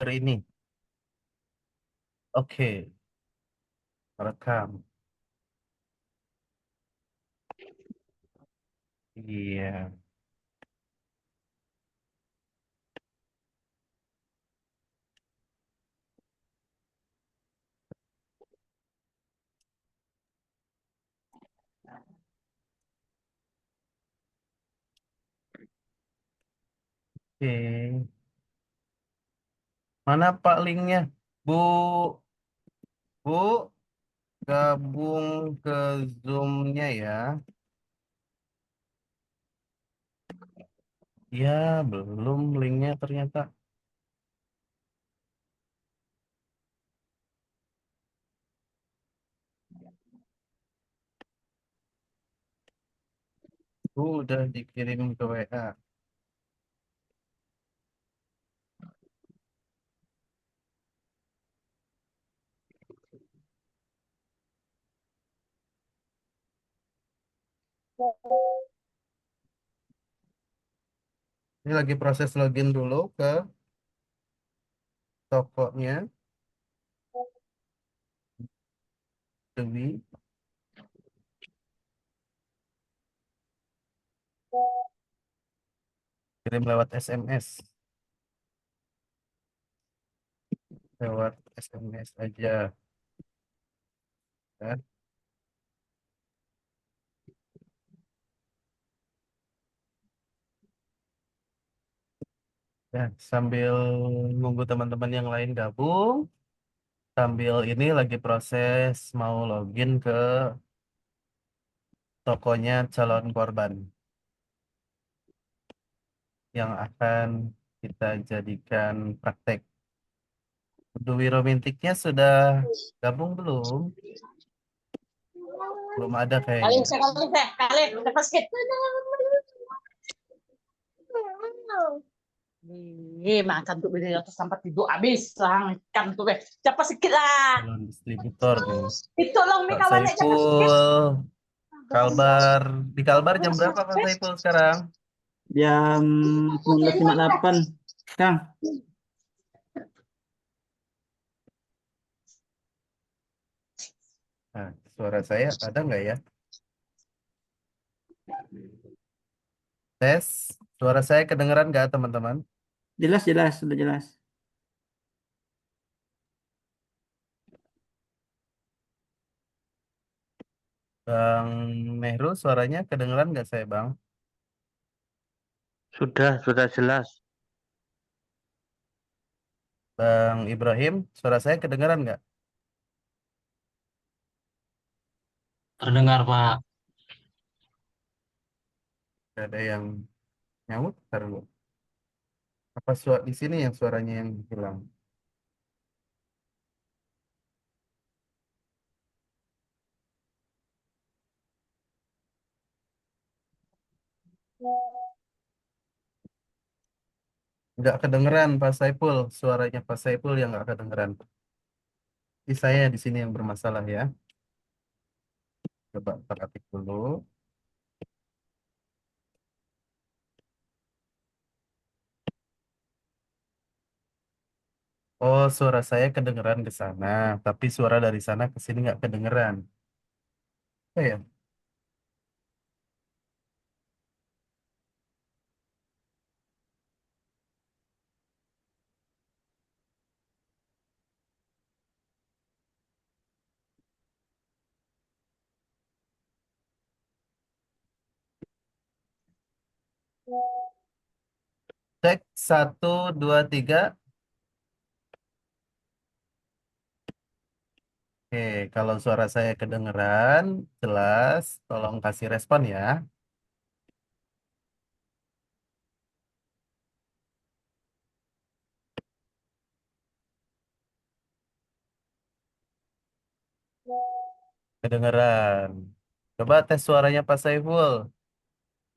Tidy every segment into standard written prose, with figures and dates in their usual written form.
Hari ini. Oke, rekam. Iya. Oke. Mana Pak linknya? Bu, Bu, gabung ke Zoom-nya ya. Ya, belum linknya ternyata. Bu, udah dikirim ke WA. Ini lagi proses login dulu ke tokonya Dewi. Kirim lewat SMS. Lewat SMS aja. Ya. Ya, sambil nunggu teman-teman yang lain gabung, sambil ini lagi proses mau login ke tokonya calon korban yang akan kita jadikan praktek. Dwi Romantiknya sudah gabung belum? Belum ada Kali kayaknya. saya kali saya basket. Makan tuh beli atas sampai tidur habis lang ikan tuh beh. Cepat sikit lah. Calon distributor nih. Itu long mi Pak kawan cepat sikit. Saiful, Kalbar. Di Kalbar jam berapa Pak Saiful sekarang? Jam 19.58, Kang. Nah, suara saya ada nggak ya? Tes, suara saya kedengeran nggak teman-teman? Jelas, jelas, sudah jelas. Bang Mehru, suaranya kedengeran nggak saya Bang? Sudah jelas. Bang Ibrahim, suara saya kedengeran nggak? Terdengar, Pak. Nggak ada yang nyaut, taruh. Apa di sini yang suaranya yang hilang? Nggak kedengeran Pak Saiful, suaranya Pak Saiful yang nggak kedengeran. Ini saya di sini yang bermasalah ya. Coba tak ketik dulu. Oh, suara saya kedengeran ke sana, tapi suara dari sana ke sini nggak kedengeran. Oh ya, cek 1, 2, 3. Oke, kalau suara saya kedengeran, jelas, tolong kasih respon ya. Kedengeran. Coba tes suaranya Pak Saiful.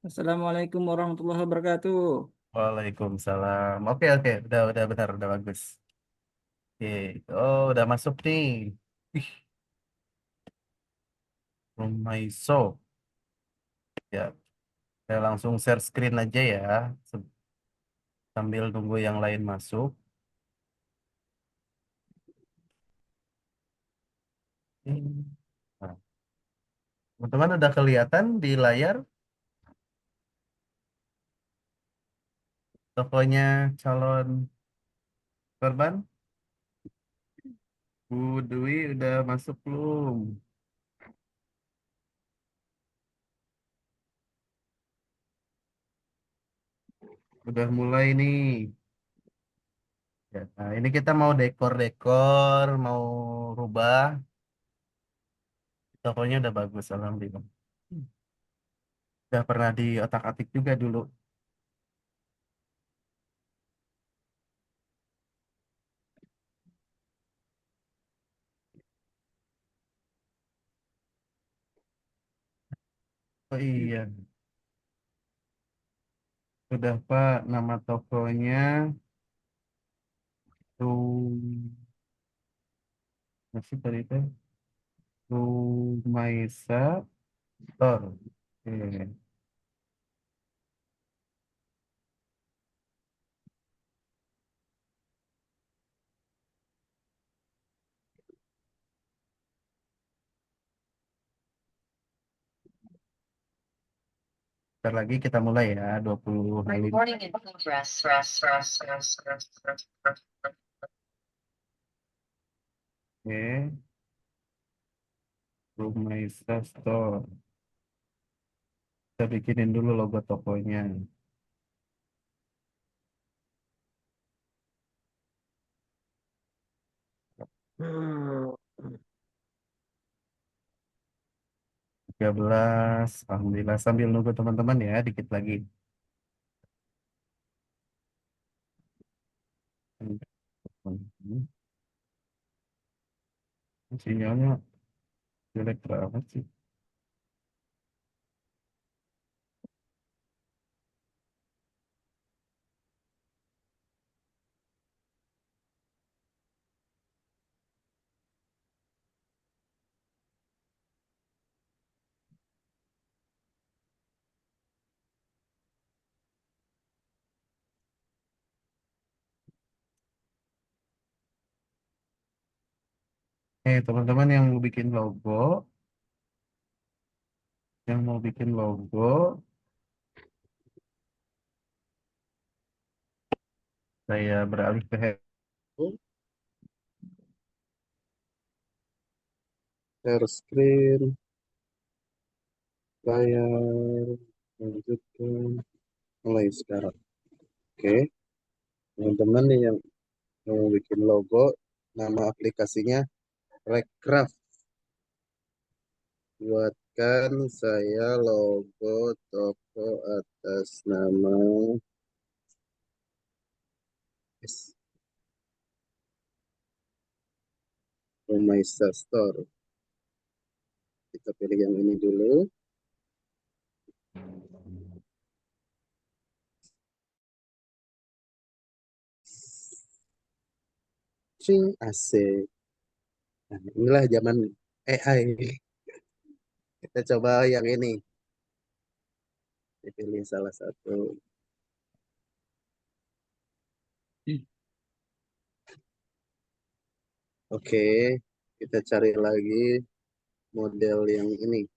Assalamualaikum warahmatullahi wabarakatuh. Waalaikumsalam. Oke, oke, udah benar, udah bagus. Oke, oh udah masuk nih. Ih, Rumaiso. Ya, saya langsung share screen aja ya, sambil nunggu yang lain masuk. Teman-teman udah kelihatan di layar tokonya calon korban? Bu Dwi udah masuk belum? Udah mulai nih. Ya, nah, ini kita mau dekor-dekor, mau rubah. Tokonya udah bagus, alhamdulillah. Udah pernah di otak-atik juga dulu. Oh iya, udah Pak, nama tokonya Rum, masih tadi itu Rumaisa Tor. Oke. Bentar lagi kita mulai ya, 20 menit. Recording in progress. Oke, Rumaisa Store. Kita bikinin dulu logo tokonya. Hmm. 13, alhamdulillah, sambil nunggu teman-teman ya, dikit lagi. Sinyalnya jelek banget sih. Teman-teman yang mau bikin logo, saya beralih ke share screen, layar, lanjutkan, mulai sekarang. Oke, teman-teman nih yang mau bikin logo, nama aplikasinya Recraft. Buatkan saya logo toko atas nama Romaisa Store. Kita pilih yang ini dulu. Cing, asik. Nah, inilah zaman AI. Kita coba yang ini. Dipilih salah satu. Oke, kita cari lagi model yang ini.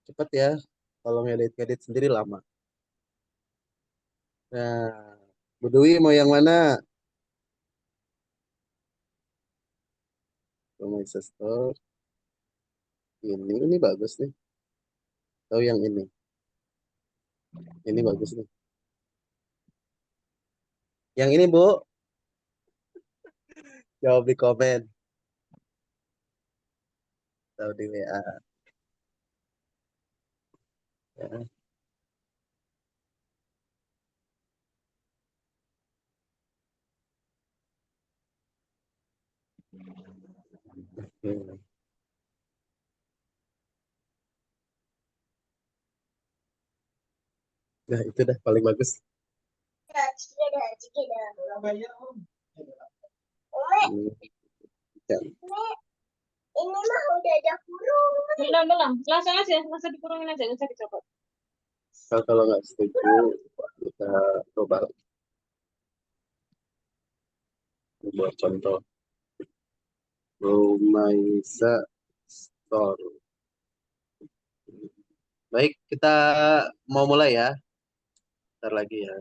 Cepat ya, kalau ngedit-ngedit sendiri lama. Nah, Bu Dwi mau yang mana? Romaisa Store. Ini bagus nih. Tahu yang ini? Ini bagus nih. Yang ini Bu, jawab di komen. Tahu di WA. Ya. Oke. Nah, itu dah paling bagus. Hmm, ya. Ini mah udah ada kurung. Belum. Langsung dikurungin aja, nggak usah dicopot. Kalau nggak setuju, kita coba buat contoh. Rumaisa Store. Baik, kita mau mulai ya. Bentar lagi ya.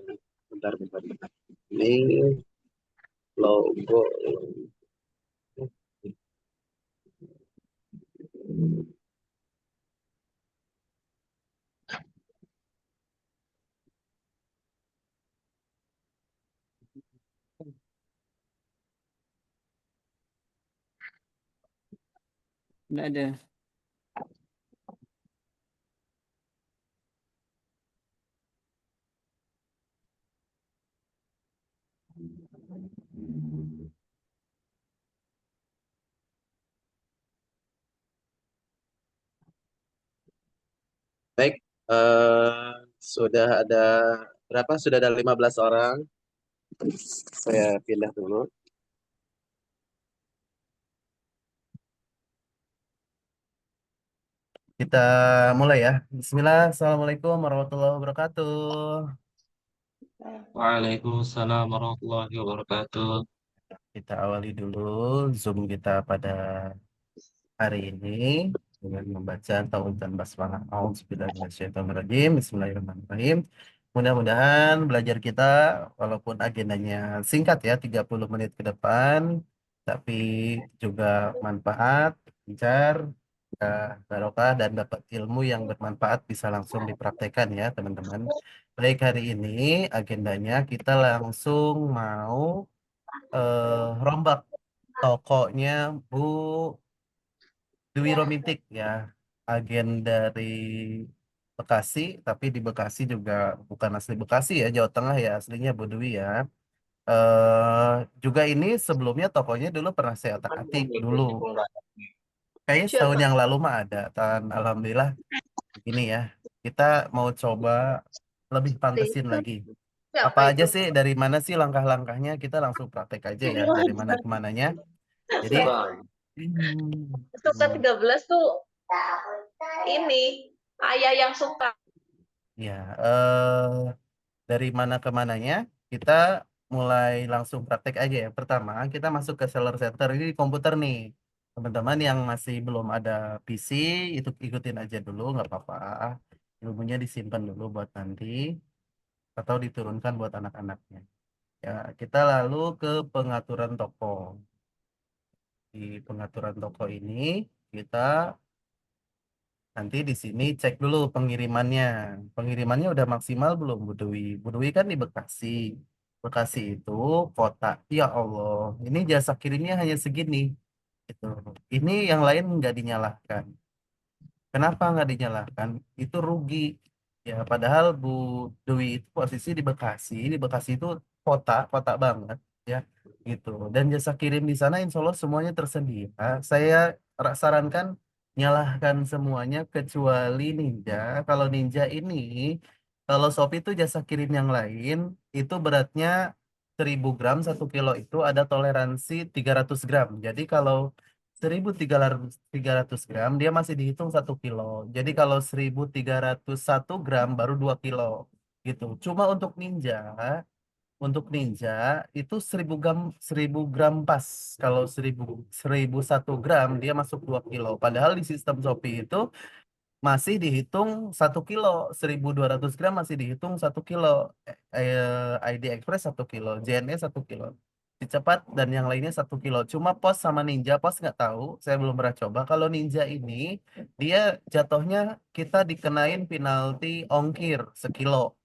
Bentar. Ini logo. Nggak ada. Baik, sudah ada berapa? Sudah ada 15 orang. Saya pindah dulu. Kita mulai ya. Bismillah. Assalamualaikum warahmatullahi wabarakatuh. Waalaikumsalam warahmatullahi wabarakatuh. Kita awali dulu Zoom kita pada hari ini dengan membaca tauhid basmalah. Auzubillahi Bismillahirrahmanirrahim. Mudah-mudahan belajar kita walaupun agendanya singkat ya 30 menit ke depan tapi juga manfaat, lancar, barokah dan dapat ilmu yang bermanfaat bisa langsung dipraktekkan ya teman-teman. Baik hari ini agendanya kita langsung mau rombak tokonya Bu Dwi Romantik ya, agen dari Bekasi, tapi di Bekasi juga bukan asli Bekasi ya, Jawa Tengah ya, aslinya Bu Dwi ya. Juga ini sebelumnya tokonya dulu pernah saya otak-atik dulu. Kayaknya setahun yang lalu mah ada, dan alhamdulillah ini ya. Kita mau coba lebih pantesin lagi. Apa aja sih, dari mana sih langkah-langkahnya? Kita langsung praktek aja ya, dari mana ke mananya. Jadi, Itu ke-13 tuh ini ayah yang suka. ya, dari mana ke mananya, kita mulai langsung praktek aja ya. Pertama, kita masuk ke seller center ini di komputer nih. Teman-teman yang masih belum ada PC, itu ikutin aja dulu, nggak apa-apa. Ilmunya disimpan dulu buat nanti, atau diturunkan buat anak-anaknya. Ya, kita lalu ke pengaturan toko. Di pengaturan toko ini, kita nanti di sini cek dulu pengirimannya. Pengirimannya udah maksimal belum, Bu Dewi? Bu Dewi kan di Bekasi. Bekasi itu kota. Ya Allah, ini jasa kirimnya hanya segini. Gitu. Ini yang lain nggak dinyalahkan. Kenapa nggak dinyalahkan? Itu rugi. Ya, padahal Bu Dewi itu posisi di Bekasi. Di Bekasi itu kota, kota banget. Ya, gitu. Dan jasa kirim di sana insya Allah semuanya tersedia. Saya sarankan nyalahkan semuanya kecuali Ninja. Kalau Ninja ini, kalau Shopee itu jasa kirim yang lain, itu beratnya 1000 gram, 1 kilo itu ada toleransi 300 gram. Jadi kalau 1300 gram dia masih dihitung 1 kilo. Jadi kalau 1301 gram baru 2 kilo gitu. Cuma untuk Ninja itu 1000 gram pas. Kalau 1001 gram dia masuk 2 kilo. Padahal di sistem Shopee itu masih dihitung 1 kilo, 1200 gram masih dihitung 1 kilo, ID Express 1 kilo, JNE 1 kilo, si cepat dan yang lainnya 1 kilo. Cuma Pos sama Ninja, Pos nggak tahu, saya belum pernah coba. Kalau Ninja ini dia jatuhnya kita dikenain penalti ongkir sekilo.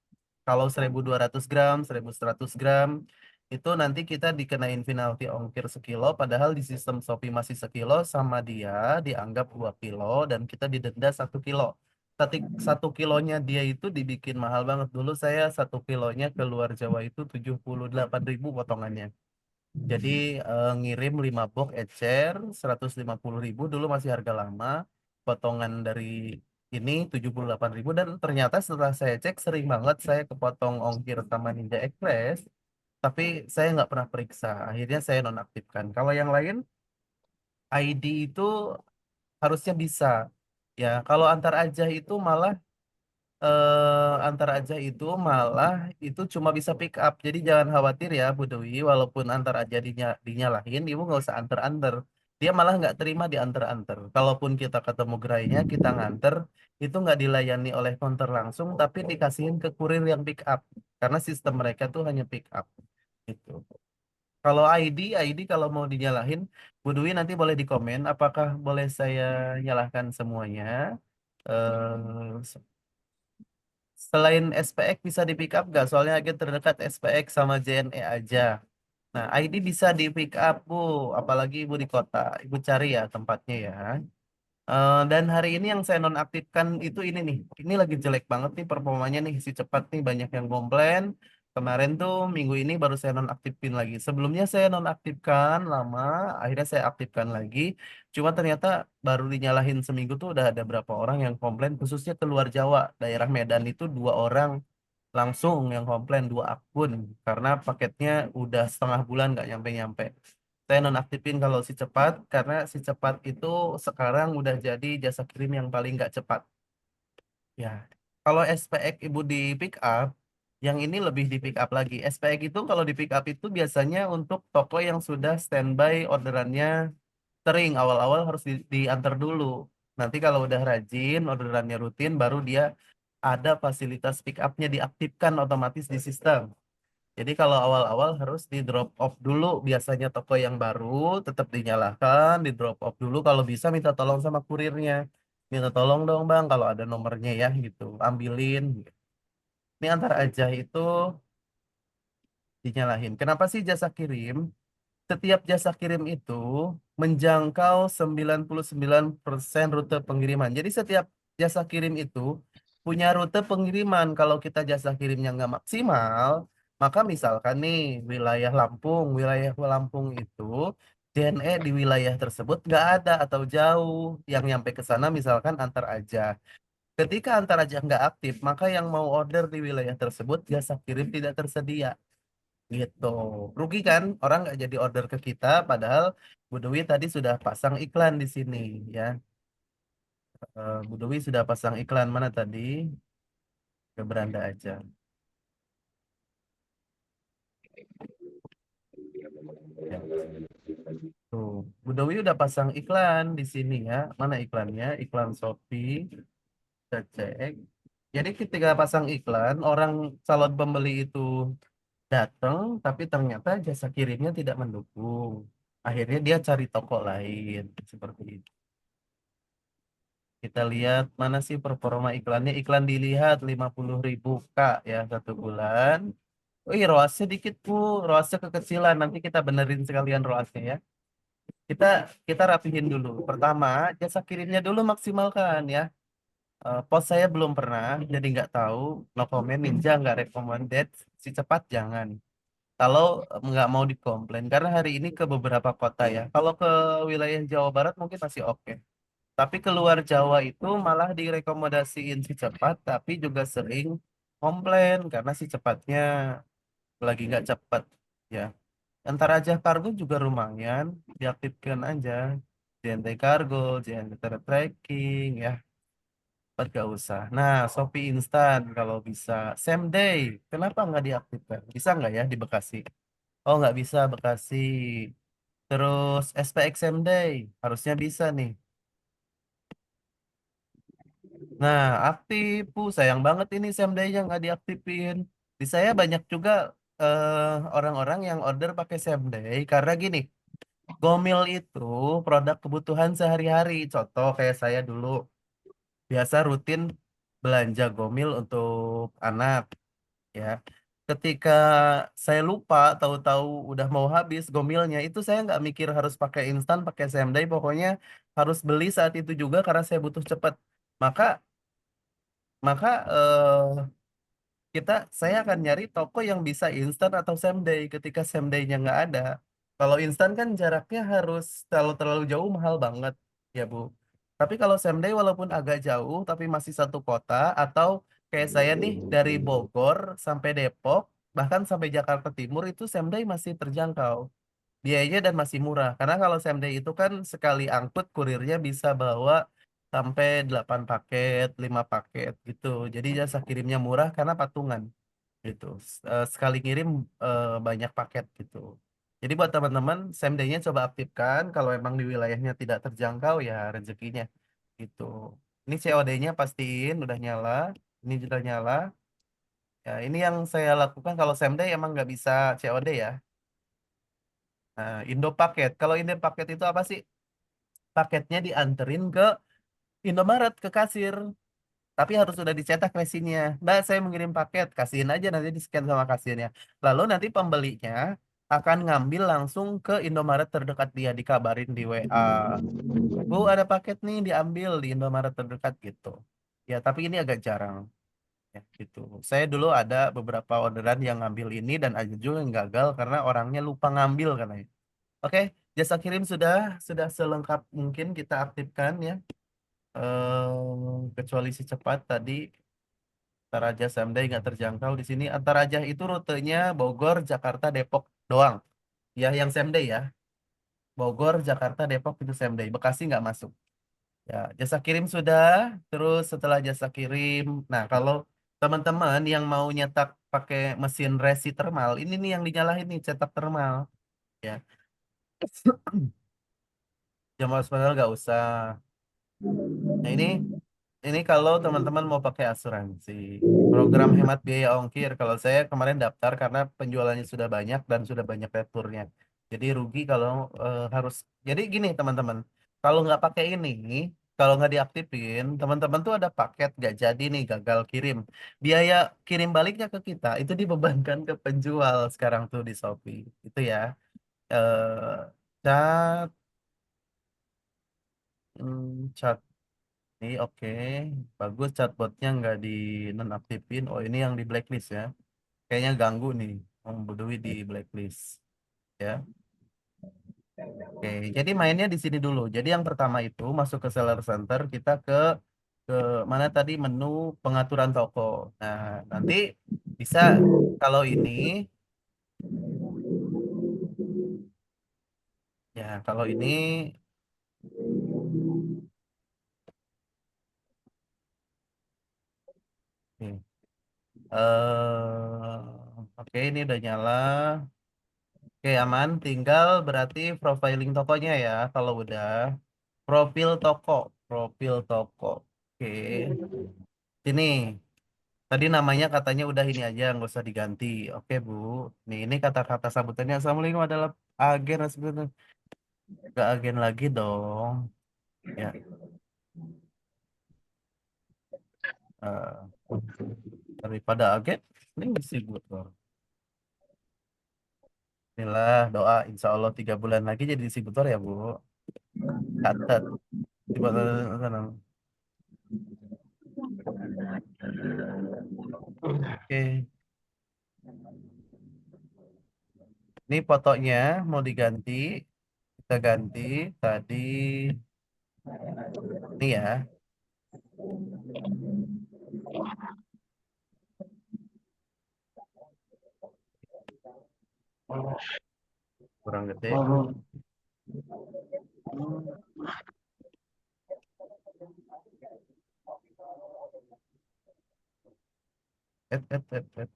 Kalau 1200 gram, 1100 gram, itu nanti kita dikenain penalti ongkir sekilo, padahal di sistem Shopee masih sekilo, sama dia dianggap 2 kilo, dan kita didenda 1 kilo. 1 kilonya dia itu dibikin mahal banget. Dulu saya 1 kilonya ke luar Jawa itu 78.000 potongannya. Jadi ngirim 5 box ecer 150.000 dulu masih harga lama. Potongan dari ini 78.000 dan ternyata setelah saya cek sering banget saya kepotong ongkir sama Ninja Express. Tapi saya nggak pernah periksa. Akhirnya saya nonaktifkan. Kalau yang lain ID itu harusnya bisa. Ya, kalau antar aja itu malah itu cuma bisa pick up. Jadi jangan khawatir ya Bu Dewi, walaupun antar aja dinyalahin, ibu nggak usah antar-antar. dia malah nggak terima diantar-antar. Kalaupun kita ketemu gerainya, kita nganter, itu nggak dilayani oleh konter langsung, tapi dikasihin ke kurir yang pick up. Karena sistem mereka tuh hanya pick up. Gitu. Kalau ID kalau mau dinyalahin, Bu Dwi nanti boleh di komen, apakah boleh saya nyalahkan semuanya? Eh, Selain SPX bisa di pick up nggak? Soalnya agen terdekat SPX sama JNE aja. Nah, ID bisa di pick up, Bu. Apalagi Ibu di kota. Ibu cari ya tempatnya ya. Dan hari ini yang saya nonaktifkan itu ini nih. Ini lagi jelek banget nih performanya nih. Si cepat nih banyak yang komplain. Kemarin tuh minggu ini baru saya nonaktifin lagi. Sebelumnya saya nonaktifkan lama. Akhirnya saya aktifkan lagi. Cuma ternyata baru dinyalahin seminggu tuh udah ada berapa orang yang komplain. Khususnya ke luar Jawa. Daerah Medan itu 2 orang langsung yang komplain 2 akun. Karena paketnya udah setengah bulan nggak nyampe-nyampe. Saya nonaktifin kalau si cepat karena si cepat itu sekarang udah jadi jasa kirim yang paling nggak cepat. Ya, kalau SPX ibu di pick up, yang ini lebih di pick up lagi. SPX itu kalau di pick up itu biasanya untuk toko yang sudah standby orderannya sering awal-awal harus diantar dulu. Nanti kalau udah rajin, orderannya rutin, baru dia ada fasilitas pick up-nya diaktifkan otomatis di sistem. Jadi kalau awal-awal harus di drop off dulu, biasanya toko yang baru tetap dinyalakan, di drop off dulu. Kalau bisa minta tolong sama kurirnya, minta tolong dong bang, kalau ada nomornya ya gitu, ambilin. Ini antar aja itu dinyalahin. Kenapa sih jasa kirim? Setiap jasa kirim itu menjangkau 99% rute pengiriman. Jadi setiap jasa kirim itu punya rute pengiriman. Kalau kita jasa kirimnya nggak maksimal, maka misalkan nih wilayah Lampung itu JNE di wilayah tersebut nggak ada atau jauh yang nyampe ke sana misalkan antar aja. Ketika antar aja nggak aktif, maka yang mau order di wilayah tersebut jasa kirim tidak tersedia. Gitu. Rugi kan orang nggak jadi order ke kita padahal Bu Dewi tadi sudah pasang iklan di sini ya. Bu Dewi sudah pasang iklan mana tadi? Ke beranda aja. Ya. Tuh, Bu Dewi udah pasang iklan di sini ya. Mana iklannya? Iklan Shopee. Kita cek. Jadi ketika pasang iklan, orang calon pembeli itu datang, tapi ternyata jasa kirimnya tidak mendukung. Akhirnya dia cari toko lain seperti itu. Kita lihat mana sih performa iklannya. Iklan dilihat 50.000 Kak ya 1 bulan. Oh iya ROAS-nya dikit Bu, ROAS-nya kekecilan. Nanti kita benerin sekalian ROAS-nya ya. Kita kita rapihin dulu. Pertama, jasa kirimnya dulu maksimalkan ya. Pos saya belum pernah, jadi nggak tahu. No comment, Ninja nggak recommended. Si cepat jangan. Kalau nggak mau dikomplain, karena hari ini ke beberapa kota ya. Kalau ke wilayah Jawa Barat mungkin masih oke. Tapi keluar Jawa itu malah direkomendasiin si cepat, tapi juga sering komplain karena si cepatnya lagi nggak cepat ya. Antar aja kargo juga lumayan, diaktifkan aja. JNT Kargo, JNT Tracking ya, cepat gak usah. Nah, Shopee Instan kalau bisa. Same day, kenapa nggak diaktifkan? Bisa nggak ya di Bekasi? Oh nggak bisa Bekasi. Terus SPX Same Day, harusnya bisa nih. Nah, aktif, sayang banget ini Sam Day yang nggak diaktifin. Di saya banyak juga orang-orang yang order pakai Sam Day karena gini, Gomil itu produk kebutuhan sehari-hari. Contoh kayak saya dulu biasa rutin belanja Gomil untuk anak ya. Ketika saya lupa, tahu-tahu udah mau habis Gomilnya, itu saya nggak mikir harus pakai instan, pakai Sam Day, pokoknya harus beli saat itu juga karena saya butuh cepat. Maka maka saya akan nyari toko yang bisa instan atau same day ketika same day-nya nggak ada. Kalau instan kan jaraknya harus terlalu jauh mahal banget ya Bu. Tapi kalau same day walaupun agak jauh tapi masih satu kota atau kayak saya nih dari Bogor sampai Depok bahkan sampai Jakarta Timur itu same day masih terjangkau. Biayanya dan masih murah. Karena kalau same day itu kan sekali angkut kurirnya bisa bawa sampai 8 paket, 5 paket gitu. Jadi jasa kirimnya murah karena patungan gitu. Sekali kirim banyak paket gitu. Jadi buat teman-teman, same day-nya coba aktifkan. Kalau emang di wilayahnya tidak terjangkau, ya rezekinya. Gitu. Ini COD-nya pastiin udah nyala. Ini sudah nyala. Ya, ini yang saya lakukan kalau same day emang nggak bisa COD ya. Nah, Indo Paket. Kalau Indo Paket itu apa sih? Paketnya dianterin ke Indomaret, ke kasir. Tapi harus sudah dicetak resinnya. Nah, saya mengirim paket, kasihin aja nanti di-scan sama kasirnya. Lalu nanti pembelinya akan ngambil langsung ke Indomaret terdekat dia, dikabarin di WA. Bu, ada paket nih diambil di Indomaret terdekat gitu. Ya, tapi ini agak jarang. Ya, gitu. Saya dulu ada beberapa orderan yang ngambil ini dan ada juga yang gagal karena orangnya lupa ngambil katanya. Oke, jasa kirim sudah selengkap mungkin kita aktifkan ya. Kecuali si cepat tadi Antaraja Samday nggak terjangkau di sini. Antaraja itu rutenya Bogor, Jakarta, Depok doang. Ya, yang Samday ya. Bogor, Jakarta, Depok itu Samday. Bekasi nggak masuk. Ya, jasa kirim sudah. Terus setelah jasa kirim, nah kalau teman-teman yang mau nyetak pakai mesin resi thermal, ini nih yang dinyalain nih cetak thermal. Ya, jam operasional nggak usah. Nah ini kalau teman-teman mau pakai asuransi, program hemat biaya ongkir. Kalau saya kemarin daftar karena penjualannya sudah banyak dan sudah banyak returnya. Jadi rugi kalau harus. Jadi gini teman-teman, kalau nggak pakai ini, kalau nggak diaktifin, teman-teman tuh ada paket nggak jadi nih, gagal kirim. Biaya kirim baliknya ke kita itu dibebankan ke penjual sekarang tuh di Shopee. Itu ya. Cat, cat. Ini oke, bagus chatbotnya nggak di nonaktifin. Oh ini yang di blacklist ya. Kayaknya ganggu nih, Om Budwi di blacklist ya. Oke, jadi mainnya di sini dulu. Jadi yang pertama itu masuk ke seller center, kita ke mana tadi menu pengaturan toko. Nah nanti bisa kalau ini ya kalau ini nih. Oke ini udah nyala. Oke, aman. Tinggal berarti profiling tokonya ya. Kalau udah profil toko, profil toko. Oke. Sini. Tadi namanya katanya udah ini aja, nggak usah diganti. Oke, Bu. Nih, ini kata-kata sambutannya. Assalamualaikum adalah agen sebenarnya. Nggak agen lagi dong. Ya. eh, daripada agen, ini distributor. Inilah doa, insya Allah 3 bulan lagi jadi distributor ya, Bu. Catat. Coba Oke. Ini fotonya mau diganti. Kita ganti tadi ini ya. Kurang gede. Et, et, et, et.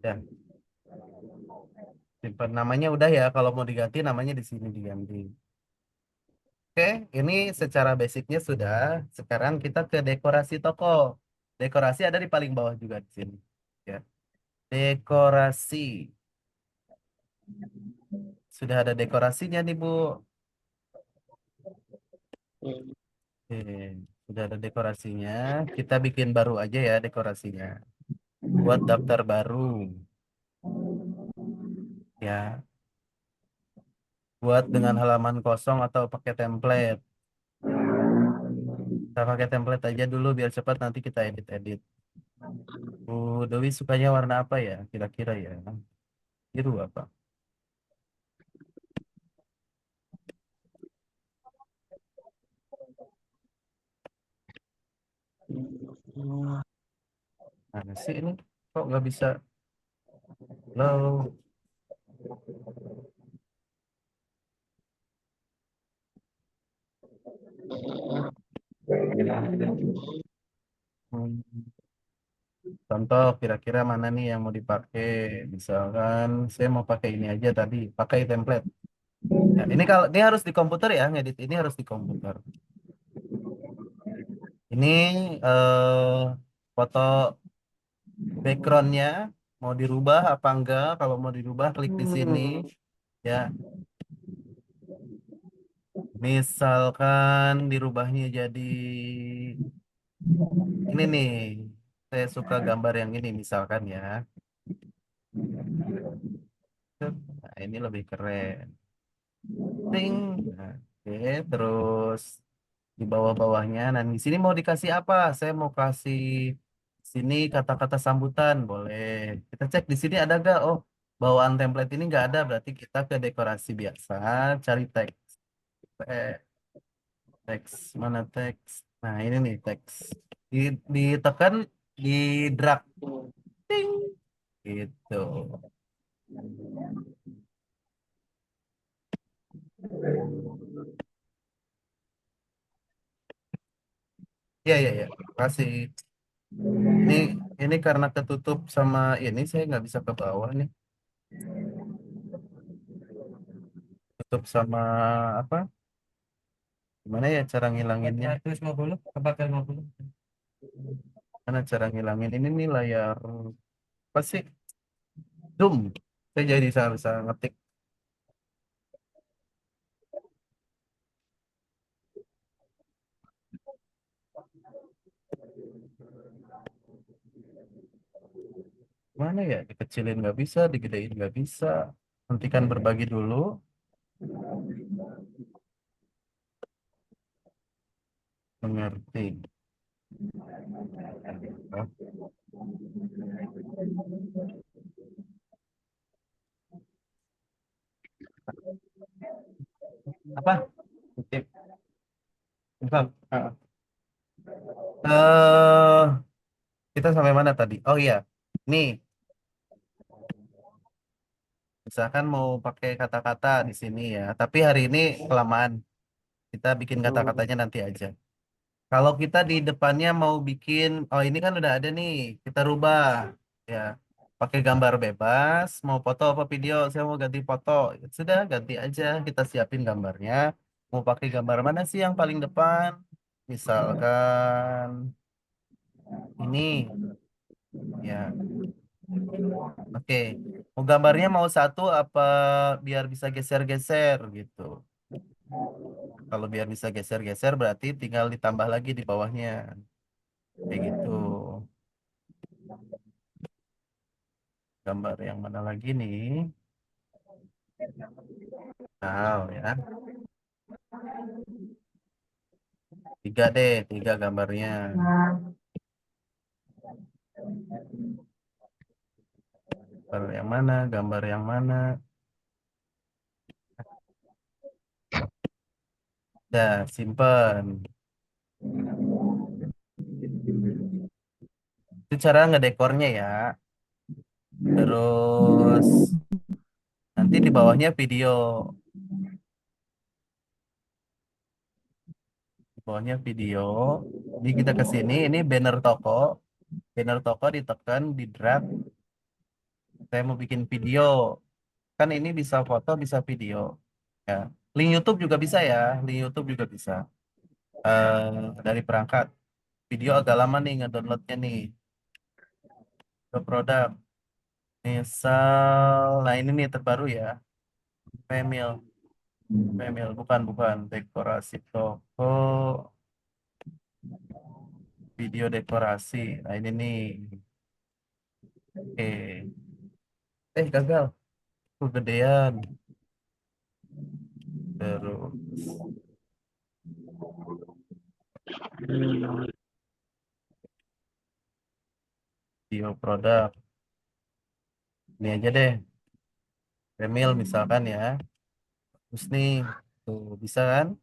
Ya, simpan namanya udah ya. Kalau mau diganti namanya di sini diganti. Oke, ini secara basicnya sudah. Sekarang kita ke dekorasi toko. Dekorasi ada di paling bawah juga di sini. Ya, dekorasi. Sudah ada dekorasinya nih, Bu. Oke, sudah ada dekorasinya. Kita bikin baru aja ya dekorasinya. Buat daftar baru. Ya, buat dengan halaman kosong atau pakai template. Kita pakai template aja dulu biar cepat nanti kita edit-edit. Bu Dewi sukanya warna apa ya? Kira-kira ya. Biru apa? Mana sih ini? Kok nggak bisa? Halo. contoh kira-kira mana nih yang mau dipakai. Misalkan saya mau pakai ini aja tadi, pakai template. Nah, ini kalau ini harus di komputer ya, ngedit ini harus di komputer. Ini foto backgroundnya mau dirubah apa enggak? Kalau mau dirubah klik di sini ya. Misalkan dirubahnya jadi ini nih, saya suka gambar yang ini misalkan ya. Nah, ini lebih keren. Ting. Nah, oke, terus di bawah-bawahnya. Nah, di sini mau dikasih apa? Saya mau kasih sini kata-kata sambutan, boleh. Kita cek di sini ada gak? Oh, bawaan template ini nggak ada, berarti kita ke dekorasi biasa, cari teks. Eh, teks mana teks? Nah, ini nih teks. Ditekan di drag. Ting. Gitu. Ya, ya, ya. Kasih. Ini ini karena ketutup sama ini saya nggak bisa ke bawah nih. Tutup sama apa? Gimana ya cara ngilanginnya? 150, kepakai 50. Mana cara ngilangin ini nih layar apa sih? Zoom. Saya jadi bisa ngetik. Mana ya? Dikecilin nggak bisa, digedein nggak bisa. Hentikan berbagi dulu. Mengerti. Apa? Titip. Bentar. Eh, kita sampai mana tadi? Oh iya, nih, misalkan mau pakai kata-kata di sini ya, tapi hari ini kelamaan. Kita bikin kata-katanya nanti aja. Kalau kita di depannya mau bikin, oh ini kan udah ada nih, kita rubah ya. Pakai gambar bebas, mau foto apa video, saya mau ganti foto. Ya sudah, ganti aja, kita siapin gambarnya. Mau pakai gambar mana sih yang paling depan? Misalkan ini ya. Oke, mau gambarnya mau satu apa biar bisa geser-geser gitu. Kalau biar bisa geser-geser berarti tinggal ditambah lagi di bawahnya. Kayak gitu. Gambar yang mana lagi nih? Nah, ya. Tiga deh, tiga gambarnya. Gambar yang mana? Gambar yang mana? Ya, simpen. Itu cara ngedekornya ya. Terus nanti di bawahnya video. Di bawahnya video. Ini kita ke sini, ini banner toko. Banner toko ditekan, di drag. Saya mau bikin video. Kan ini bisa foto, bisa video. Ya. Link YouTube juga bisa ya. Link YouTube juga bisa. Dari perangkat. Video agak lama nih ngedownloadnya nih. Ke produk. Misal, nah ini nih terbaru ya. Female. Female, bukan. Dekorasi toko. Video dekorasi. Nah ini nih. Oke. Gagal. Kegedean. Terus. Video produk. Ini aja deh. Female misalkan ya. Terus nih. Tuh, bisa kan?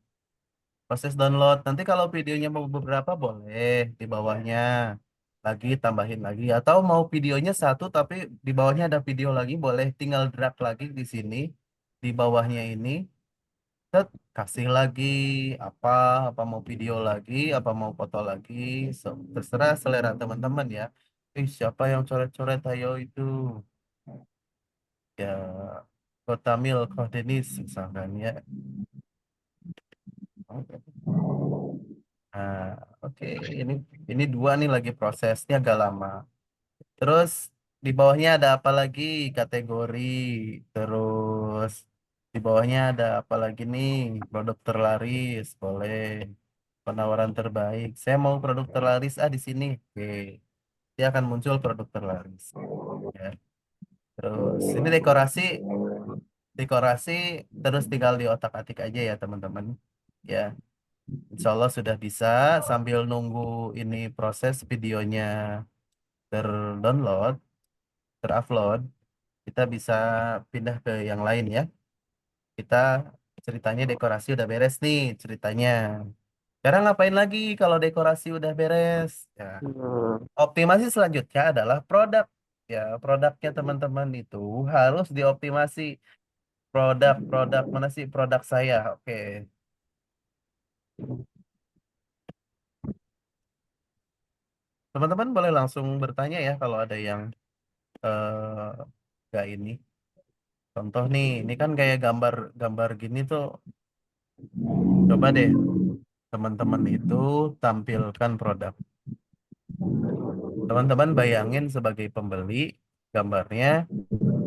Proses download. Nanti kalau videonya mau beberapa boleh di bawahnya. Lagi tambahin lagi. Atau mau videonya satu tapi di bawahnya ada video lagi boleh tinggal drag lagi di sini. Di bawahnya ini. Set, kasih lagi apa apa mau video lagi apa mau foto lagi. So, terserah selera teman-teman ya. Siapa yang coret-coret ayo itu? Ya, Kotamil Kohdenis misalkan ya. Oke. Nah, oke. Ini dua nih lagi prosesnya agak lama. Terus di bawahnya ada apa lagi kategori? Terus di bawahnya ada apa lagi nih? Produk terlaris, boleh. Penawaran terbaik. Saya mau produk terlaris di sini. Oke. Dia akan muncul produk terlaris. Ya. Terus ini dekorasi, dekorasi terus tinggal di otak-atik aja ya teman-teman. Ya, insya Allah sudah bisa sambil nunggu ini proses videonya terdownload, terupload, kita bisa pindah ke yang lain ya. Kita ceritanya dekorasi udah beres nih ceritanya. Sekarang ngapain lagi kalau dekorasi udah beres? Ya, optimasi selanjutnya adalah produk. Ya, produknya teman-teman itu harus dioptimasi. Produk mana sih produk saya? Oke. Teman-teman boleh langsung bertanya ya kalau ada yang nggak ini. Contoh nih, ini kan kayak gambar gini tuh. Coba deh teman-teman itu tampilkan produk. Teman-teman bayangin sebagai pembeli gambarnya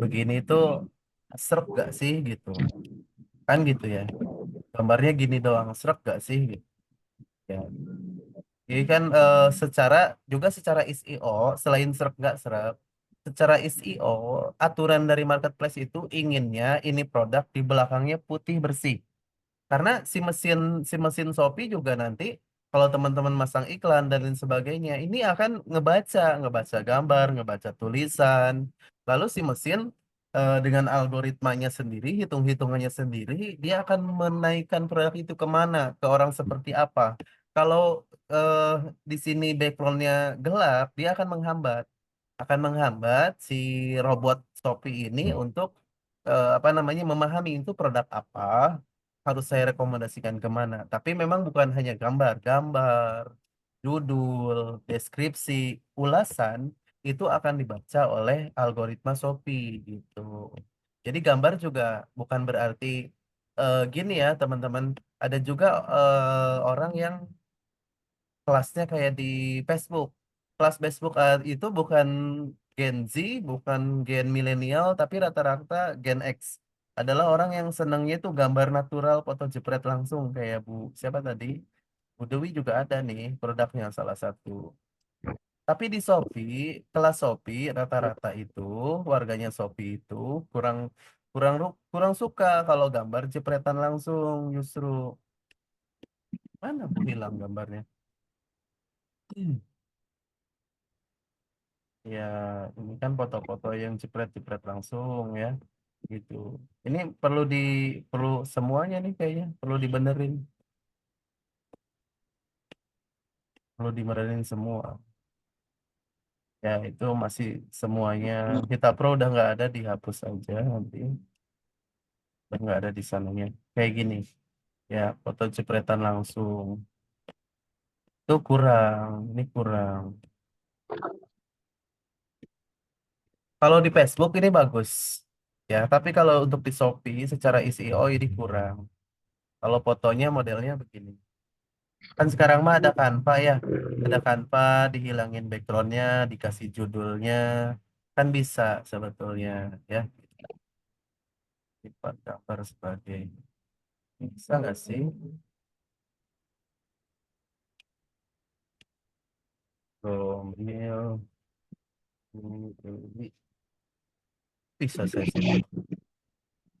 begini tuh serp gak sih gitu. Kan gitu ya. Gambarnya gini doang, serp gak sih gitu. Ya. Jadi kan secara SEO selain serp nggak serp, secara SEO aturan dari marketplace itu inginnya ini produk di belakangnya putih bersih. Karena si mesin Shopee juga nanti kalau teman-teman masang iklan dan lain sebagainya, ini akan ngebaca gambar, ngebaca tulisan. Lalu si mesin dengan algoritmanya sendiri, hitung-hitungannya sendiri, dia akan menaikkan produk itu kemana, ke orang seperti apa. Kalau eh, di sini backgroundnya gelap, dia akan menghambat si robot Shopee ini untuk apa namanya memahami itu produk apa harus saya rekomendasikan kemana. Tapi memang bukan hanya gambar, judul, deskripsi, ulasan itu akan dibaca oleh algoritma Shopee gitu. Jadi gambar juga bukan berarti gini ya teman-teman. Ada juga orang yang kelasnya kayak di Facebook. Kelas Facebook itu bukan Gen Z, bukan Gen milenial, tapi rata-rata Gen X. Adalah orang yang senangnya itu gambar natural, foto jepret langsung kayak Bu siapa tadi? Bu Dewi juga ada nih produknya salah satu. Tapi di Shopee, kelas Shopee rata-rata itu warganya Shopee itu kurang kurang suka kalau gambar jepretan langsung justru. Mana Bu hilang gambarnya? Ya, ini kan foto-foto yang jepret-jepret langsung ya, gitu. Ini perlu semuanya nih kayaknya, perlu dibenerin semua. Ya, itu masih semuanya. Kita Pro udah nggak ada, dihapus aja nanti. Udah nggak ada di sananya. Kayak gini, ya foto jepretan langsung. Itu kurang, ini kurang. Kalau di Facebook ini bagus. Ya, tapi kalau untuk di Shopee secara SEO ini kurang. Kalau fotonya modelnya begini. Kan sekarang mah ada Canva ya. Ada Canva, dihilangin backgroundnya, dikasih judulnya. Kan bisa sebetulnya ya. Sifat gambar sebagai. Bisa nggak sih? Romeo. Bisa saya situ.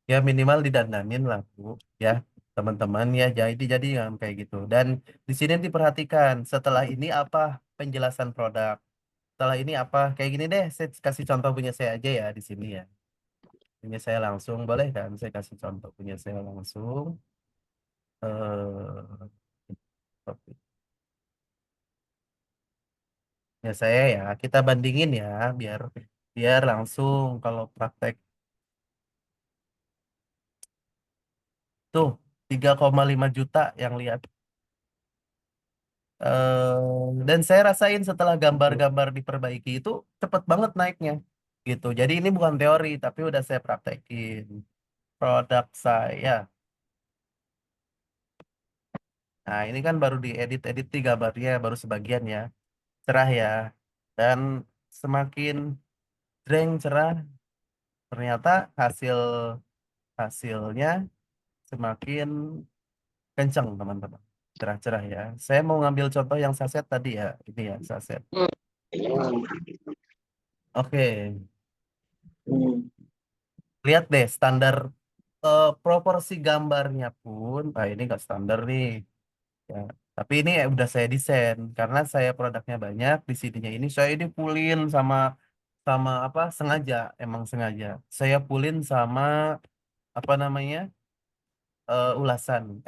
Ya minimal didandanin lah Bu. Ya teman-teman ya jadi yang kayak gitu. Dan di sini diperhatikan setelah ini apa penjelasan produk. Setelah ini apa kayak gini deh. Saya kasih contoh punya saya aja ya di sini ya. Punya saya langsung boleh kan? Saya kasih contoh punya saya langsung. eh Ya saya ya kita bandingin ya biar biar langsung kalau praktek tuh 3,5 juta yang lihat Dan saya rasain setelah gambar-gambar diperbaiki itu cepet banget naiknya gitu. Jadi ini bukan teori tapi udah saya praktekin produk saya. Nah, ini kan baru diedit-edit di gambarnya baru sebagian ya. Cerah ya. Dan semakin jreng cerah ternyata hasilnya semakin kencang teman-teman. Cerah-cerah ya. Saya mau ngambil contoh yang saset tadi ya. Ini ya saset. Oke. Lihat deh standar proporsi gambarnya pun. Ah ini nggak standar nih. Ya. Tapi ini udah saya desain karena saya produknya banyak di sininya ini saya dipulin sama sama apa sengaja emang sengaja saya pulin sama apa namanya ulasan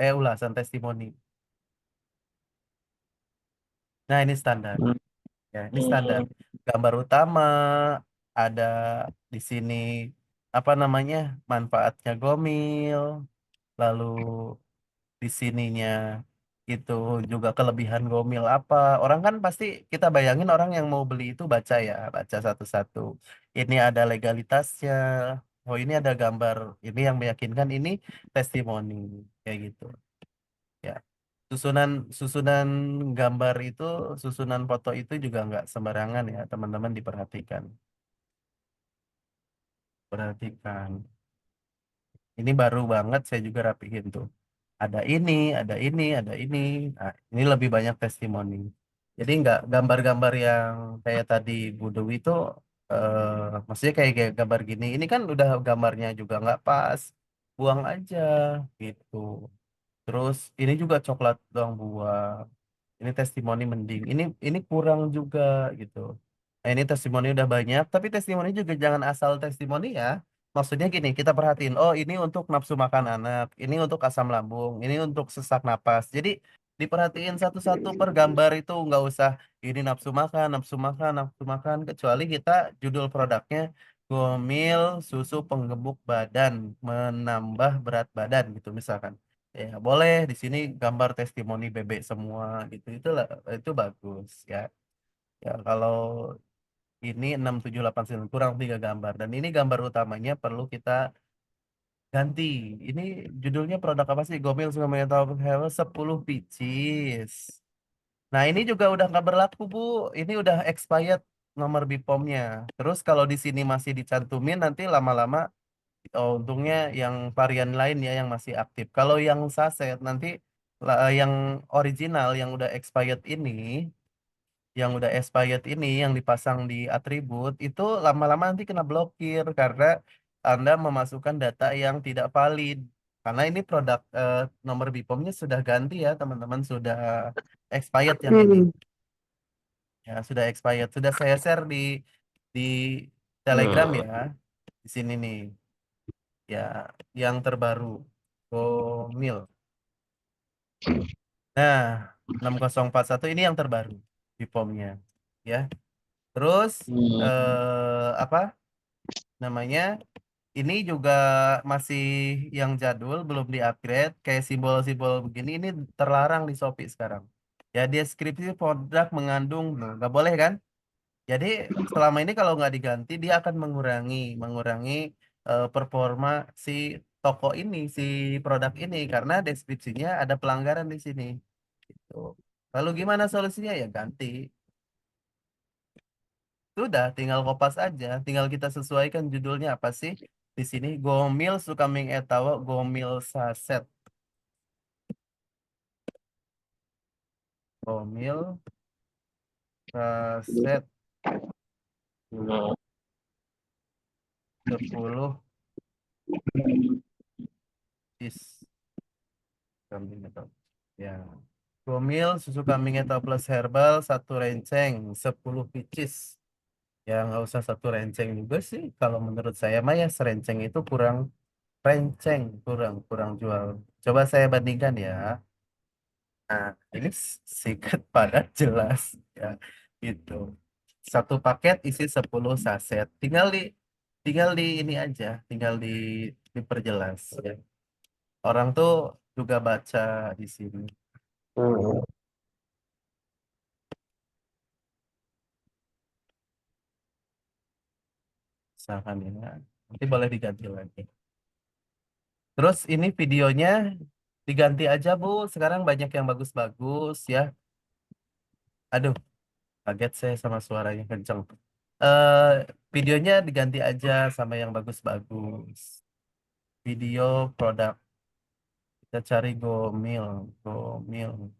testimoni. Nah ini standar ya ini standar gambar utama ada di sini apa namanya manfaatnya gomil lalu di sininya itu juga kelebihan gomil apa orang kan pasti kita bayangin orang yang mau beli itu baca ya baca satu-satu ini ada legalitasnya oh ini ada gambar ini yang meyakinkan ini testimoni kayak gitu ya susunan susunan gambar itu susunan foto itu juga nggak sembarangan ya teman-teman perhatikan ini baru banget saya juga rapihin tuh ada ini, ada ini, ada ini. Nah, ini lebih banyak testimoni. Jadi nggak gambar-gambar yang kayak tadi Bu Dewi itu, maksudnya kayak gambar gini. Ini kan udah gambarnya juga nggak pas, buang aja gitu. Terus ini juga coklat doang buang. Ini testimoni mending. Ini kurang juga gitu. Nah, ini testimoni udah banyak, tapi testimoni juga jangan asal testimoni ya. Maksudnya gini, kita perhatiin, oh ini untuk nafsu makan anak, ini untuk asam lambung, ini untuk sesak napas. Jadi diperhatiin satu-satu per gambar itu nggak usah ini nafsu makan, nafsu makan. Kecuali kita judul produknya Gomil susu penggemuk badan, menambah berat badan gitu misalkan. Ya boleh di sini gambar testimoni bebek semua gitu. Itu bagus ya. Ya kalau ini 6 7 8 9 kurang 3 gambar dan ini gambar utamanya perlu kita ganti. Ini judulnya produk apa sih? Gomil Suplemen Health 10 pieces. Nah, ini juga udah nggak berlaku, Bu. Ini udah expired nomor BPOM-nya. Terus kalau di sini masih dicantumin nanti lama-lama oh, untungnya yang varian lain ya yang masih aktif. Kalau yang saset nanti yang original yang udah expired ini yang dipasang di atribut itu lama-lama nanti kena blokir karena Anda memasukkan data yang tidak valid. Karena ini produk nomor BPOM-nya sudah ganti ya, teman-teman sudah expired yang ini. Ya, sudah expired. Sudah saya share di Telegram ya. Di sini nih. Ya, yang terbaru. Gomil. Nah, 6041 ini yang terbaru BPOM-nya. Ya. Terus apa namanya? Ini juga masih yang jadul, belum di-upgrade. Kayak simbol-simbol begini ini terlarang di Shopee sekarang. Ya deskripsi produk mengandung, loh, nggak boleh kan? Jadi selama ini kalau nggak diganti dia akan mengurangi performa si toko ini, si produk ini karena deskripsinya ada pelanggaran di sini. Gitu. Lalu gimana solusinya ya ganti. Sudah, tinggal kopas aja. Tinggal kita sesuaikan judulnya apa sih? Di sini Gomil Sukaming Etawa Gomil Saset. Gomil Saset 10 is kambing atau ya. Gomil susu kambing atau plus herbal satu renceng 10 pieces. Ya nggak usah satu renceng juga sih. Kalau menurut saya mah ya serenceng itu kurang renceng, kurang kurang jual. Coba saya bandingkan ya. Nah, ini singkat padat jelas ya. Itu. Satu paket isi 10 saset. Tinggal di ini aja, tinggal diperjelas ya. Orang tuh juga baca di sini. Misalkan ya. Nanti boleh diganti lagi. Terus ini videonya diganti aja, Bu. Sekarang banyak yang bagus-bagus ya. Aduh, kaget saya sama suaranya kenceng. Eh, videonya diganti aja sama yang bagus-bagus. Video produk. Kita cari Gomil, Gomil,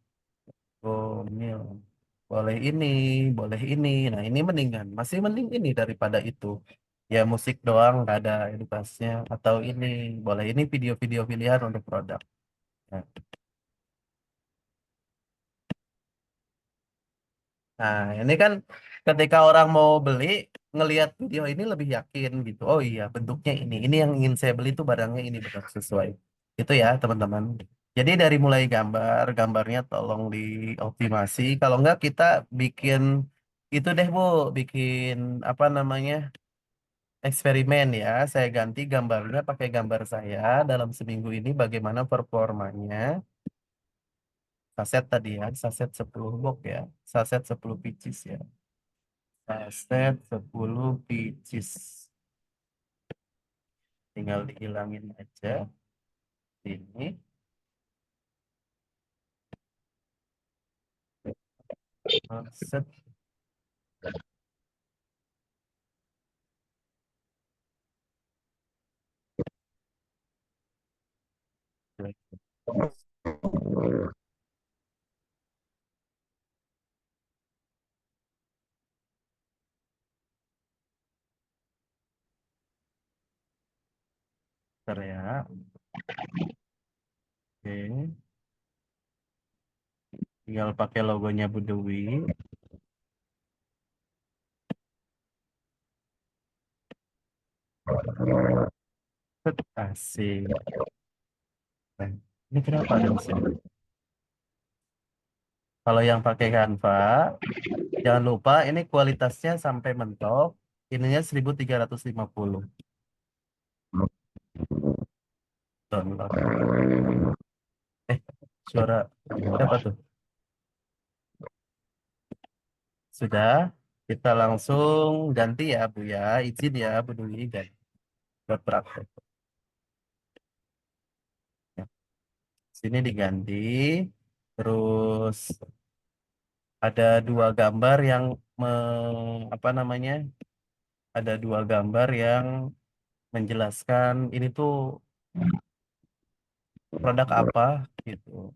Gomil. Boleh ini, boleh ini. Nah, ini mendingan. Masih mending ini daripada itu. Ya, musik doang, nggak ada edukasinya. Atau ini, boleh ini video-video pilihan untuk produk. Nah, nah, ini kan ketika orang mau beli, ngelihat video ini lebih yakin gitu. Oh iya, bentuknya ini. Ini yang ingin saya beli itu barangnya ini benar sesuai. Itu ya, teman-teman. Jadi dari mulai gambar, gambarnya tolong dioptimasi. Kalau enggak kita bikin itu deh, Bu, bikin apa namanya? Eksperimen ya. Saya ganti gambarnya pakai gambar saya dalam seminggu ini bagaimana performanya. Saset tadi ya, saset 10 box ya. Saset 10 pieces ya. Saset 10 pieces. Tinggal dihilangin aja. Ini. Set. Bentar ya. Oke. Tinggal pakai logonya Bu Dewi. Set. Asik. Nah, ini kenapa ada di sini? Kalau yang pakai Canva, jangan lupa ini kualitasnya sampai mentok. Ininya 1350 download. Suara siapa tuh? Sudah, kita langsung ganti ya Bu ya. Izin ya Bu Dwi ganti buat praktek. Ya, sini diganti. Terus ada dua gambar yang apa namanya? Ada dua gambar yang menjelaskan ini tuh produk apa gitu.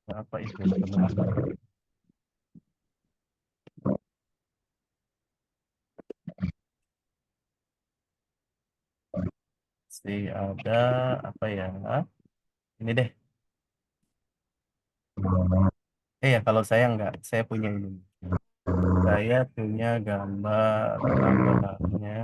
Apa itu teman-teman? Ada apa ya? Ini deh. Ya kalau saya enggak, saya punya ini. Saya punya gambar tambahannya.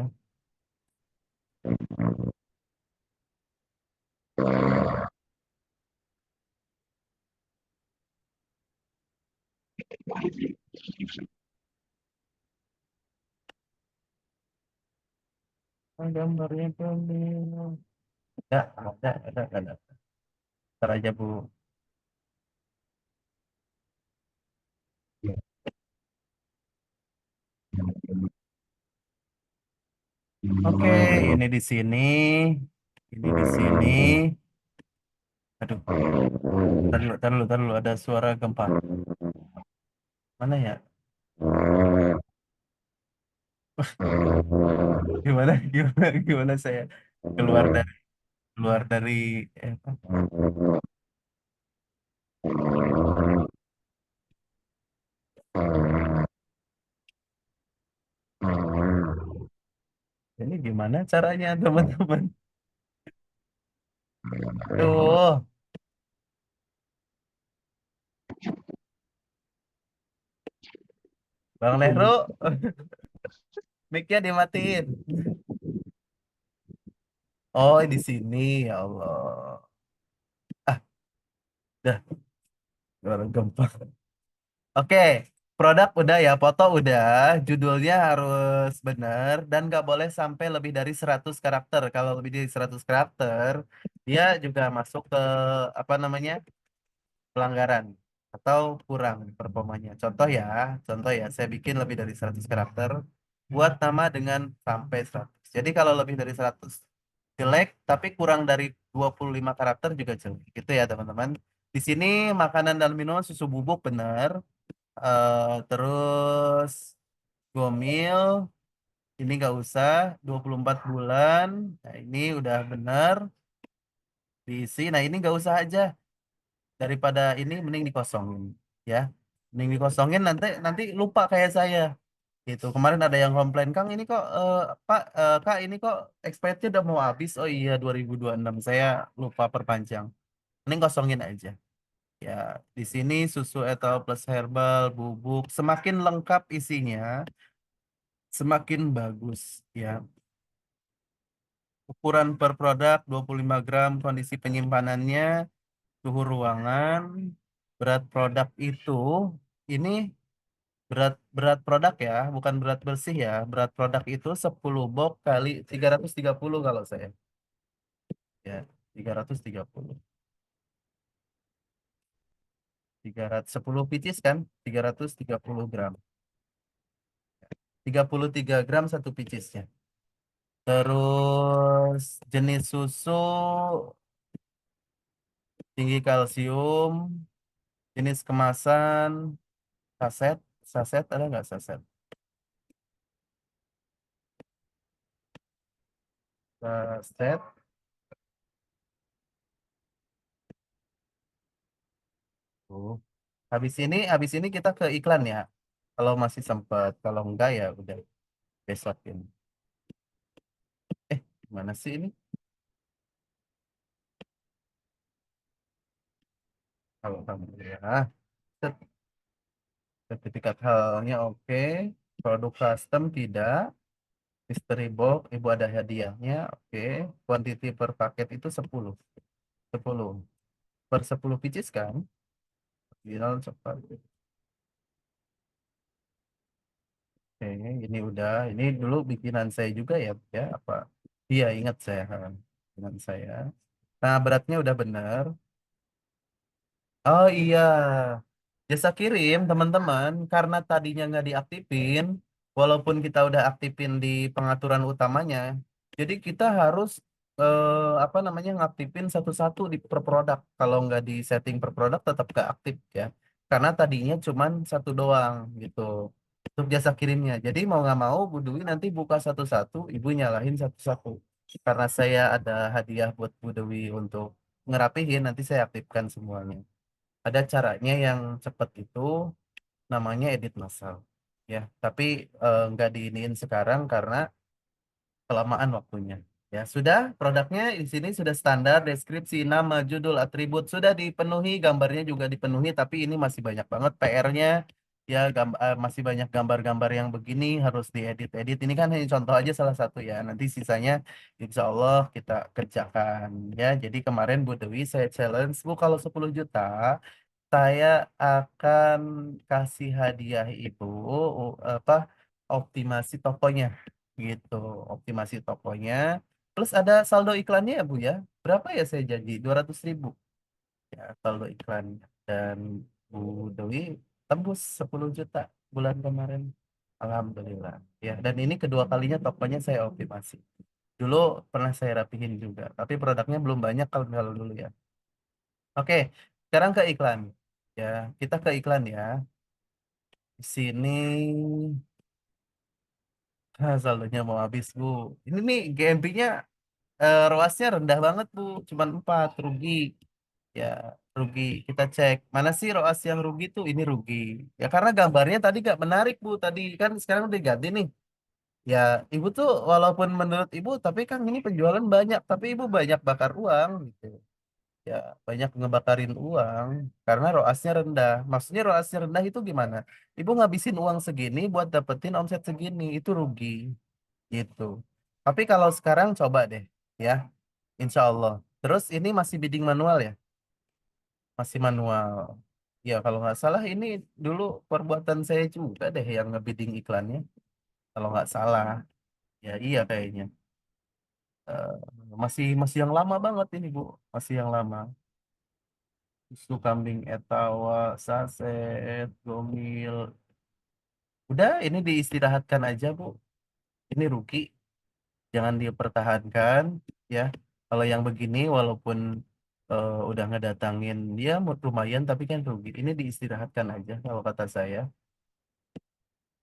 Gambarnya tuh. Ya, ada. Ntar aja Bu. Oke, ini di sini. Ini di sini. Aduh, tar dulu, ada suara gempa. Mana ya? Gimana saya keluar dari apa? Ini gimana caranya teman-teman? Tuh, Bang Lehro, mic-nya dimatiin. Oh, di sini ya Allah. Ah, dah, suara gempa. Oke, produk udah ya, foto udah, judulnya harus benar dan nggak boleh sampai lebih dari 100 karakter. Kalau lebih dari 100 karakter, dia juga masuk ke apa namanya pelanggaran. atau kurang performanya. Contoh ya, saya bikin lebih dari 100 karakter, buat nama dengan sampai 100. Jadi kalau lebih dari 100 jelek, tapi kurang dari 25 karakter juga jelek. Gitu ya teman-teman. Di sini makanan dan minuman susu bubuk benar. Terus gomil, ini nggak usah, 24 bulan. Nah ini udah benar, diisi. Nah ini nggak usah aja. Daripada ini mending dikosongin. Ya, mending dikosongin nanti nanti lupa kayak saya. Gitu. Kemarin ada yang komplain, Kang, ini kok Pak, Kak, ini kok expirednya udah mau habis. Oh iya, 2026. Saya lupa perpanjang. Mending kosongin aja. Ya, di sini susu etol plus herbal, bubuk, semakin lengkap isinya, semakin bagus. Ya, ukuran per produk 25 gram, kondisi penyimpanannya, suhu ruangan, berat produk itu, ini berat berat produk ya, bukan berat bersih ya. Berat produk itu 10 box kali 330 kalau saya. Ya, 330. 310 pieces kan? 330 gram. 33 gram satu picisnya. Terus jenis susu tinggi kalsium, jenis kemasan, saset, saset ada nggak saset? Saset. Oh. Habis ini kita ke iklan ya. Kalau masih sempat, kalau enggak ya udah besokin. Gimana sih ini? Kalau kamu ya, Set- sertifikat halnya oke, produk custom tidak, mystery box, ibu ada hadiahnya, oke, quantity per paket itu 10, 10 per 10 pieces kan, viral cepat. Oke, ini udah, ini dulu bikinan saya juga ya, ya apa? Iya ingat saya, bikinan saya. Nah beratnya udah bener. Oh iya, jasa kirim teman-teman, karena tadinya nggak diaktifin, walaupun kita udah aktifin di pengaturan utamanya, jadi kita harus apa namanya ngaktifin satu-satu di per produk. Kalau nggak di setting per produk tetap nggak aktif ya, karena tadinya cuman satu doang gitu untuk jasa kirimnya. Jadi mau nggak mau Bu Dwi nanti buka satu-satu, Ibu nyalahin satu-satu. Karena saya ada hadiah buat Bu Dwi untuk ngerapihin, nanti saya aktifkan semuanya. Ada caranya yang cepat itu namanya edit massal. Ya, tapi nggak diiniin sekarang karena kelamaan waktunya. Ya, sudah produknya di sini sudah standar, deskripsi, nama, judul, atribut sudah dipenuhi, gambarnya juga dipenuhi, tapi ini masih banyak banget PR-nya. Ya, masih banyak gambar-gambar yang begini harus diedit-edit. Ini kan hanya contoh aja salah satu ya. Nanti sisanya insya Allah kita kerjakan ya. Jadi kemarin Bu Dewi saya challenge, Bu kalau 10 juta saya akan kasih hadiah itu apa optimasi tokonya gitu, optimasi tokonya. Plus ada saldo iklannya ya Bu ya. Berapa ya saya janji? 200.000 ya saldo iklan. Dan Bu Dewi tembus 10 juta bulan kemarin. Alhamdulillah. Ya, dan ini kedua kalinya tokonya saya optimasi. Dulu pernah saya rapihin juga, tapi produknya belum banyak kalau kalau dulu ya. Oke, sekarang ke iklan. Ya, kita ke iklan ya. Di sini saldonya mau habis, Bu. Ini nih GMP-nya ROAS-nya rendah banget, Bu. Cuman 4 rugi. Ya, rugi. Kita cek. Mana sih ROAS yang rugi tuh? Ini rugi. Ya karena gambarnya tadi gak menarik, Bu. Tadi kan sekarang udah ganti nih. Ya, Ibu tuh walaupun menurut Ibu, tapi kan ini penjualan banyak, tapi Ibu banyak bakar uang gitu. Ya banyak ngebakarin uang karena roasnya rendah. Maksudnya roasnya rendah itu gimana? Ibu ngabisin uang segini buat dapetin omset segini, itu rugi gitu. Tapi kalau sekarang coba deh ya, insya Allah. Terus ini masih bidding manual ya? Masih manual. Ya kalau nggak salah ini dulu perbuatan saya juga deh yang ngebidding iklannya. Kalau nggak salah, ya iya kayaknya. Eh, masih masih yang lama banget ini Bu, masih yang lama. susu kambing etawa, saset, gomil. Udah, ini diistirahatkan aja, Bu. Ini rugi, jangan dipertahankan ya. Kalau yang begini walaupun udah ngedatangin dia lumayan tapi kan rugi. Ini diistirahatkan aja kalau kata saya.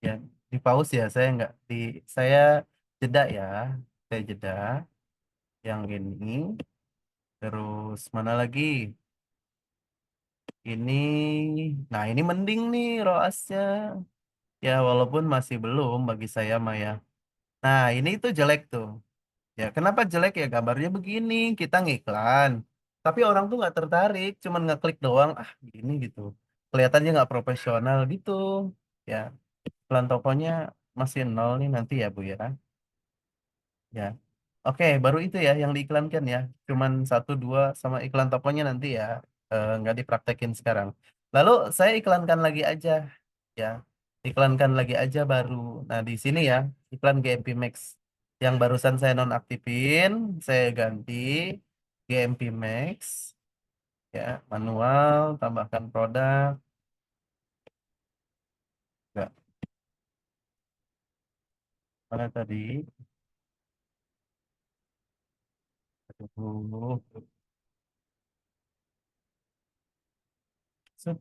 Ya, di pause ya, saya nggak di saya jeda ya. Saya jeda yang ini. Terus mana lagi? Ini, nah ini mending nih roasnya. Ya walaupun masih belum bagi saya Maya. Nah ini tuh jelek tuh. Ya kenapa jelek ya gambarnya begini. Kita ngiklan. Tapi orang tuh nggak tertarik. Cuman ngeklik doang. Ah gini gitu. Kelihatannya nggak profesional gitu. Ya iklan tokonya masih nol nih nanti ya Bu ya. Ya. Oke, baru itu ya yang diiklankan ya. Cuman satu dua sama iklan tokonya nanti ya. Nggak dipraktekin sekarang. Lalu saya iklankan lagi aja ya. Iklankan lagi aja baru. Nah, di sini ya, iklan GMP Max. Yang barusan saya nonaktifin, saya ganti GMP Max ya, manual, tambahkan produk. Enggak, mana tadi? Aduh. Set,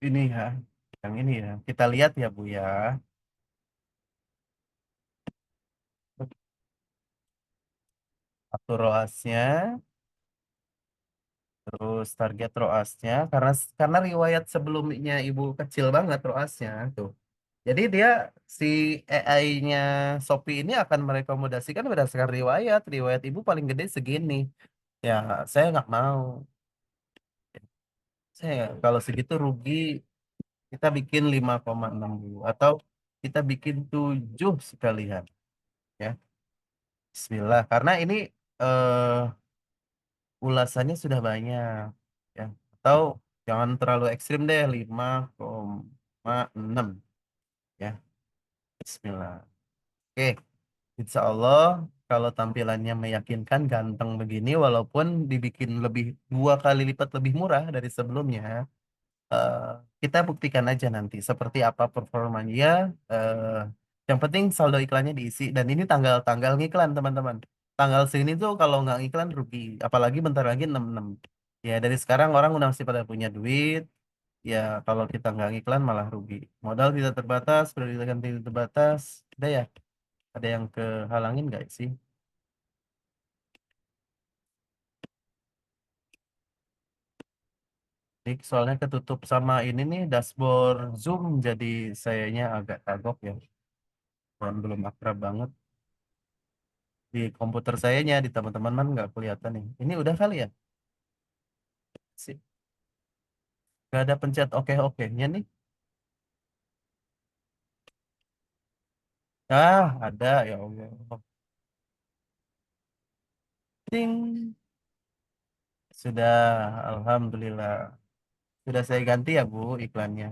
ini ya, yang ini ya. Kita lihat ya, Bu ya. Atur ROAS-nya, terus target ROAS-nya karena riwayat sebelumnya Ibu kecil banget ROAS-nya tuh. Jadi dia si AI-nya Shopee ini akan merekomendasikan berdasarkan riwayat. Riwayat Ibu paling gede segini. Ya, saya nggak mau. Saya kalau segitu rugi kita bikin 5,6 dulu atau kita bikin 7 sekalian ya. Bismillah. Karena ini eh ulasannya sudah banyak ya. Atau jangan terlalu ekstrim deh 5,6 ya. Bismillah. Oke, insya Allah kalau tampilannya meyakinkan ganteng begini walaupun dibikin lebih 2 kali lipat lebih murah dari sebelumnya, eh, kita buktikan aja nanti seperti apa performanya. eh, yang penting saldo iklannya diisi dan ini tanggal-tanggal ngiklan teman-teman. Tanggal segini tuh kalau nggak ngiklan rugi, apalagi bentar lagi 66. Ya dari sekarang orang udah masih pada punya duit. Ya kalau kita nggak ngiklan malah rugi. Modal tidak terbatas, pendidikan tidak terbatas. Udah ya, ada yang kehalangin nggak sih? Ini soalnya ketutup sama ini nih dashboard Zoom jadi sayanya agak kagok ya. Dan belum akrab banget. Di komputer sayanya di teman-teman man nggak kelihatan nih. Ini udah kali ya? Sih. Nggak ada pencet oke-oke-nya nih. Ah, ada ya Allah. Ting. Sudah, Alhamdulillah. Sudah saya ganti ya Bu iklannya.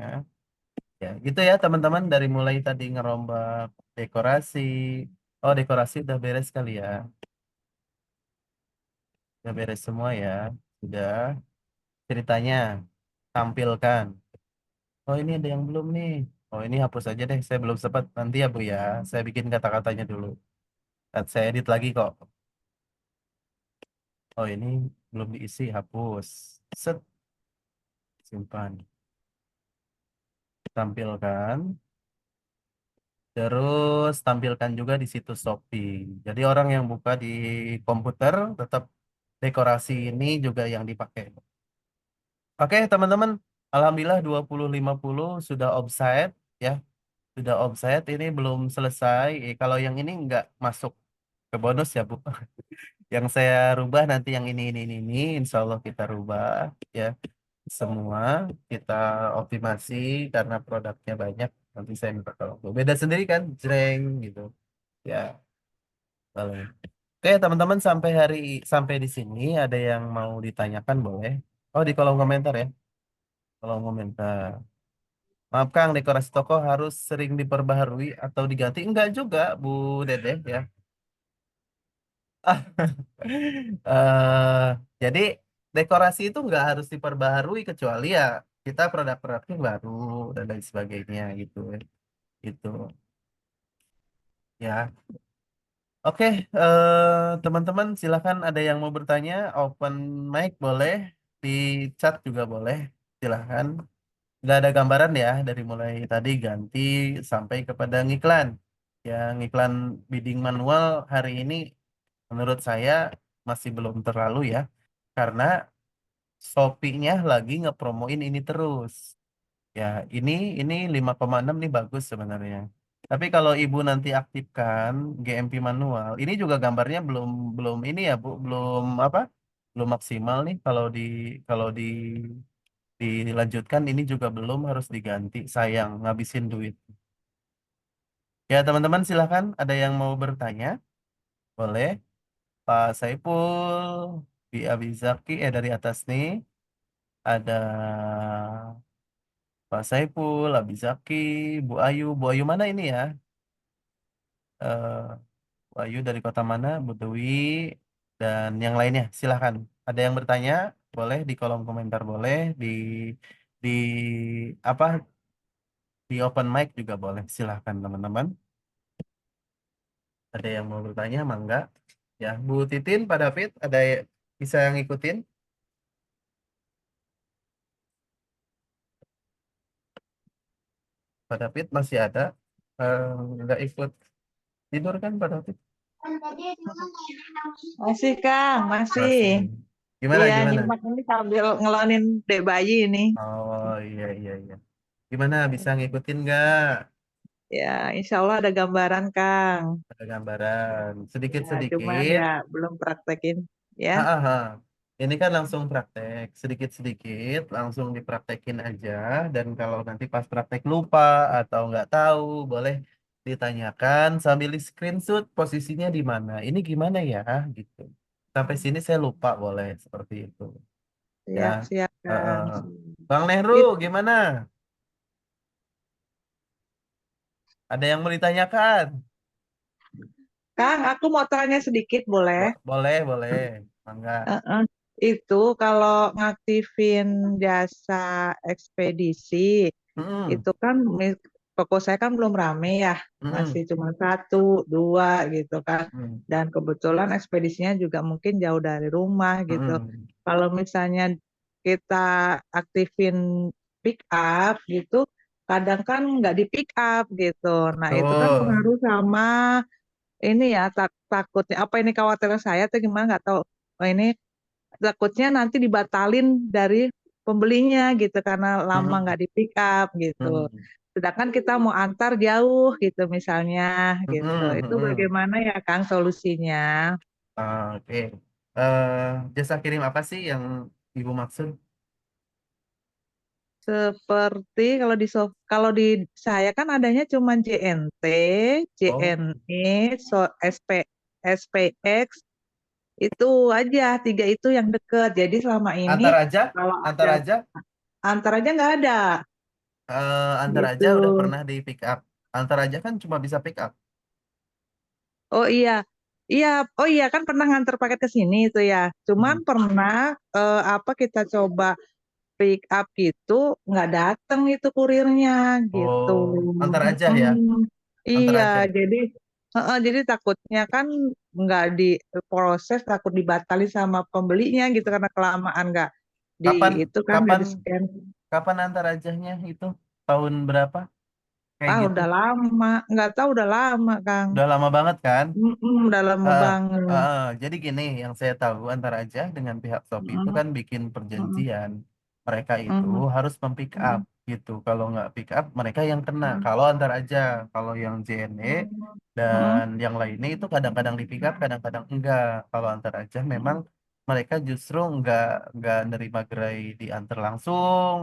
Ya, gitu ya teman-teman dari mulai tadi ngerombak dekorasi. Oh, dekorasi udah beres kali ya. Udah beres semua ya. Sudah. Ceritanya tampilkan. Oh, ini ada yang belum nih. Oh, ini hapus aja deh. Saya belum sempat. Nanti ya Bu ya. Saya bikin kata-katanya dulu. Dan saya edit lagi kok. Oh, ini belum diisi. Hapus. Set. Simpan. Tampilkan. Terus tampilkan juga di situs Shopee. Jadi orang yang buka di komputer tetap dekorasi ini juga yang dipakai. Oke, teman-teman. Alhamdulillah 2050 sudah offside ya. Sudah offside ini belum selesai. Kalau yang ini nggak masuk ke bonus ya, Bu. Yang saya rubah nanti yang ini. Insya Allah kita rubah ya. Semua kita optimasi karena produknya banyak. Nanti saya minta tolong. Beda sendiri kan, jreng gitu. Ya, boleh. Oke, teman-teman sampai di sini ada yang mau ditanyakan boleh? Oh, di kolom komentar ya. Kolom komentar. Maaf Kang, dekorasi toko harus sering diperbaharui atau diganti? Enggak juga, Bu Dede ya. Eh, jadi dekorasi itu nggak harus diperbaharui kecuali ya kita produk-produknya baru dan lain sebagainya gitu. Gitu. Ya. Oke, teman-teman silakan ada yang mau bertanya, open mic boleh, di chat juga boleh, silakan. Nggak ada gambaran ya dari mulai tadi ganti sampai kepada ngiklan. Ya, ngiklan bidding manual hari ini menurut saya masih belum terlalu ya, karena Shopee-nya lagi ngepromoin ini terus. Ya, ini 5,6 nih bagus sebenarnya. Tapi kalau ibu nanti aktifkan GMP manual, ini juga gambarnya belum belum ini ya Bu, belum apa? Belum maksimal nih kalau dilanjutkan ini juga belum harus diganti. Sayang ngabisin duit. Ya, teman-teman silahkan ada yang mau bertanya? Boleh. Pak Saipul, Bi Abizaki dari atas nih ada Pak Saipul, Abizaki, Bu Ayu mana ini ya? eh Wahyu dari kota mana, Bu Dewi, dan yang lainnya. Silahkan. Ada yang bertanya, boleh di kolom komentar, boleh di apa di open mic juga boleh. Silahkan teman-teman. Ada yang mau bertanya, mangga. Ya, Bu Titin, Pak David, bisa yang ngikutin? Pak David masih ada. Eh, nggak ikut tidur kan Pak David? Kan tadi cuma Masih, Kang, masih. Masih. Gimana, Iya, gimana? nyimak ini sambil ngelonin dek bayi ini. Oh, iya, iya, iya. Gimana, bisa ngikutin nggak? Ya, insya Allah ada gambaran, Kang. Ada gambaran Ya, cuman sedikit-sedikit. ya belum praktekin. Ya, Ah, ah, ah. Ini kan langsung praktek sedikit-sedikit langsung dipraktekin aja, dan kalau nanti pas praktek lupa atau nggak tahu boleh ditanyakan sambil di screenshot posisinya di mana, ini gimana ya gitu, sampai sini saya lupa, boleh seperti itu ya. siap-siap, Ah, ah. Kang. Bang Nehru Itu, gimana, ada yang mau ditanyakan? Kang, aku mau tanya sedikit, boleh? Boleh, boleh, mangga. Heeh. Itu kalau ngaktifin jasa ekspedisi, Mm-mm, itu kan toko saya kan belum rame ya, masih mm-mm, cuma satu, dua gitu kan. mm-mm, Dan kebetulan ekspedisinya juga mungkin jauh dari rumah gitu. mm-mm. Kalau misalnya kita aktifin pick up gitu, kadang kan nggak di pick up gitu. Nah itu kan Betul. pengaruh sama ini ya takutnya apa ini khawatir saya atau gimana nggak tahu. Oh, ini takutnya nanti dibatalin dari pembelinya gitu karena lama Mm-mm, nggak di pick up gitu. mm-mm. Sedangkan kita mau antar jauh gitu misalnya gitu. Mm-mm, Itu mm-mm. bagaimana ya Kang solusinya? Oke. Eh, Jasa kirim apa sih yang Ibu maksud? Seperti kalau di saya kan adanya cuma JNT, Oh, JNE, SP, SPX itu aja tiga itu yang deket. Jadi selama ini antar aja, kalau antar ada aja, antar aja nggak ada antar aja gitu. udah pernah di pick up. Antar aja kan cuma bisa pick up. Oh iya, iya, oh iya kan pernah nganter paket ke sini itu ya. Cuman Mm. pernah apa kita coba pick up gitu nggak datang itu kurirnya gitu. Oh, antar aja ya, Mm, antar iya, aja. jadi takutnya kan nggak diproses, takut dibatali sama pembelinya gitu karena kelamaan nggak di Kapan, itu kan nggak kapan, di scan. kapan antar ajanya itu? Tahun berapa? Kayak gitu. Udah lama, nggak tahu udah lama Kang. Udah lama banget kan? Udah lama Ah, banget. jadi gini, yang saya tahu antara aja dengan pihak Shopee itu Mm, kan bikin mm, perjanjian. Mereka itu mm, harus mempick up mm, gitu. Kalau nggak pick up, mereka yang kena. mm, Kalau antar aja, kalau yang JNE mm, dan yang lainnya itu kadang-kadang di pick up, kadang-kadang enggak. Kalau antar aja, memang mm, mereka justru nggak nerima gerai diantar langsung.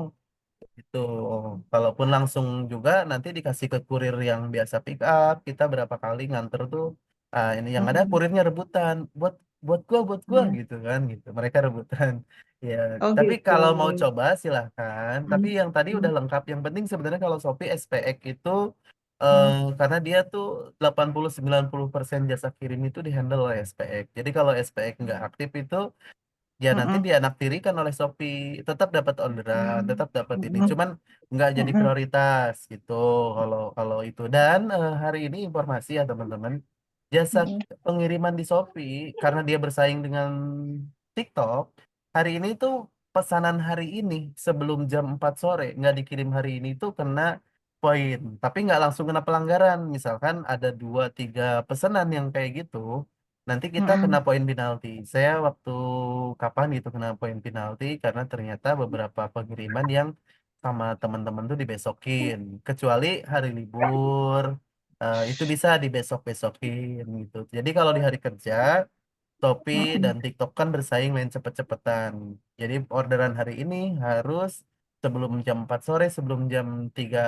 Itu, kalaupun langsung juga nanti dikasih ke kurir yang biasa pick up. Kita berapa kali nganter tuh, ini yang ada mm, kurirnya rebutan, buat buat gua mm. gitu kan, gitu. Mereka rebutan. Ya, Oh tapi gitu. kalau mau coba silahkan. Tapi Mm, yang tadi udah mm, lengkap. Yang penting sebenarnya kalau Shopee SPX itu mm. karena dia tuh 80-90% jasa kirim itu dihandle oleh SPX. Jadi kalau SPX nggak aktif itu ya nanti Mm-mm. dianaktirikan oleh Shopee, tetap dapat orderan, tetap dapat ini, Mm-mm. cuman nggak jadi Mm-mm. prioritas gitu kalau kalau itu. Dan hari ini informasi ya teman-teman, jasa Mm-mm. pengiriman di Shopee karena dia bersaing dengan TikTok, hari ini tuh pesanan hari ini sebelum jam 4 sore nggak dikirim hari ini tuh kena poin, tapi nggak langsung kena pelanggaran. Misalkan ada 2-3 pesanan yang kayak gitu, nanti kita kena Mm-mm. poin penalti. Saya waktu kapan gitu kena poin penalti karena ternyata beberapa pengiriman yang sama teman-teman tuh dibesokin, kecuali hari libur, itu bisa dibesok-besokin gitu. Jadi kalau di hari kerja, Shopee Mm-mm. dan TikTok kan bersaing main cepet-cepetan. Jadi orderan hari ini harus sebelum jam 4 sore, sebelum jam 3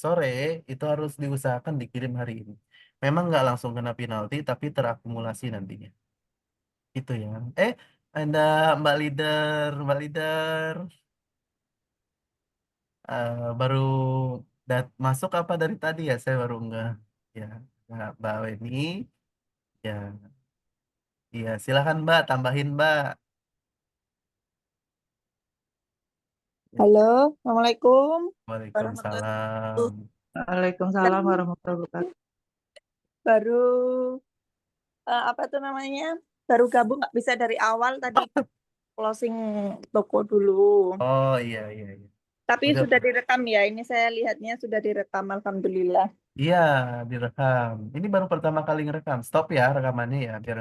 sore, itu harus diusahakan dikirim hari ini. Memang nggak langsung kena penalti, tapi terakumulasi nantinya. Itu ya. Ada Mbak Leader, Mbak Leader, baru masuk apa dari tadi ya? Saya baru nggak. Ya, Mbak Weni. Ya, iya. Silakan Mbak, tambahin Mbak. Ya, Halo, Assalamualaikum warahmatullahi Waalaikumsalam. wabarakatuh. Waalaikumsalam warahmatullahi wabarakatuh. Baru apa tuh namanya? Baru gabung nggak bisa dari awal tadi closing toko dulu. Oh iya iya iya. Tapi Udah, sudah direkam ya. Ini saya lihatnya sudah direkam, alhamdulillah. iya direkam. Ini baru pertama kali ngerekam. Stop ya rekamannya ya biar